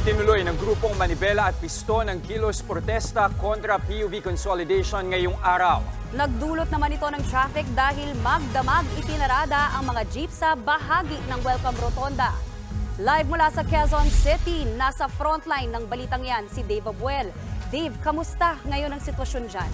Itinuloy ng grupong Manibela at Piston ang kilos protesta kontra PUV consolidation ngayong araw. Nagdulot naman ito ng traffic dahil magdamag itinarada ang mga jeep sa bahagi ng Welcome Rotonda. Live mula sa Quezon City, nasa frontline ng balitang yan si Dave Abuel. Dave, kamusta ngayon ang sitwasyon dyan?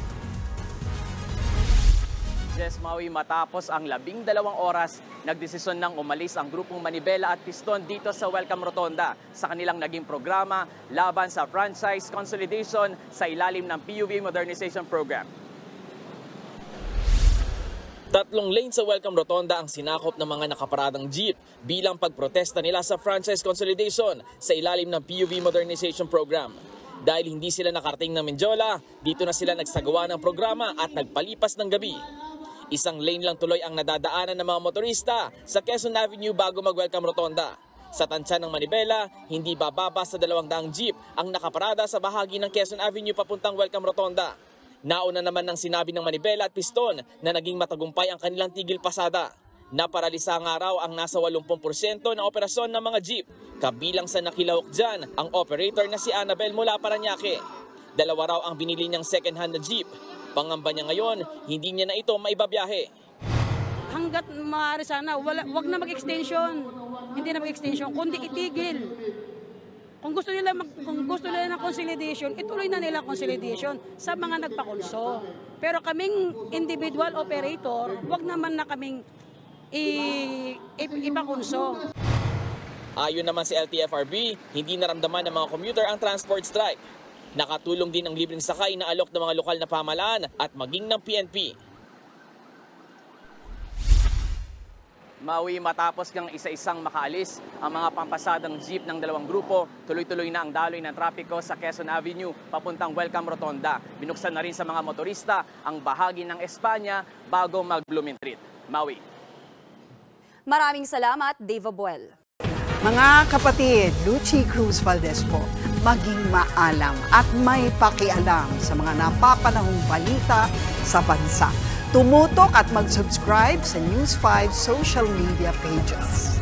Jess Maui, matapos ang 12 oras, nagdesisyon nang umalis ang grupong Manibela at Piston dito sa Welcome Rotonda sa kanilang naging programa laban sa franchise consolidation sa ilalim ng PUV Modernization Program. 3 lane sa Welcome Rotonda ang sinakop ng mga nakaparadang jeep bilang pagprotesta nila sa franchise consolidation sa ilalim ng PUV Modernization Program. Dahil hindi sila nakarating ng Menjola, dito na sila nagsagawa ng programa at nagpalipas ng gabi. 1 lane lang tuloy ang nadadaanan ng mga motorista sa Quezon Avenue bago mag-Welcome Rotonda. Sa tansya ng Manibela, hindi bababa sa 200 jeep ang nakaparada sa bahagi ng Quezon Avenue papuntang Welcome Rotonda. Nauna naman ng sinabi ng Manibela at Piston na naging matagumpay ang kanilang tigil pasada. Naparalisa nga raw ang nasa 80% ng operasyon ng mga jeep. Kabilang sa nakilahok dyan ang operator na si Annabel mula Parañaque. 2 raw ang binili niyang second-hand na jeep. Pangamba niya ngayon, hindi niya na ito maibabiyahe. Hanggat maaari sana, wag na mag-extension. Hindi na mag-extension, kundi itigil. Kung gusto nila ng consolidation, ituloy na nila consolidation sa mga nagpakulso. Pero kaming individual operator, wag naman na kaming ipakulso. Ayon naman si LTFRB, hindi naramdaman ng mga commuter ang transport strike. Nakatulong din ang libreng sakay na alok ng mga lokal na pamahalaan at maging ng PNP. Maui, matapos ng isa-isang makaalis ang mga pampasadang jeep ng dalawang grupo, tuloy-tuloy na ang daloy ng trapiko sa Quezon Avenue papuntang Welcome Rotonda. Binuksan na rin sa mga motorista ang bahagi ng Espanya bago mag-Blumentritt. Maui. Maraming salamat, Dave Abuel. Mga kapatid, Lucy Cruz Valdez po, maging maalam at may pakialam sa mga napapanahong balita sa bansa. Tumutok at mag-subscribe sa News 5 social media pages.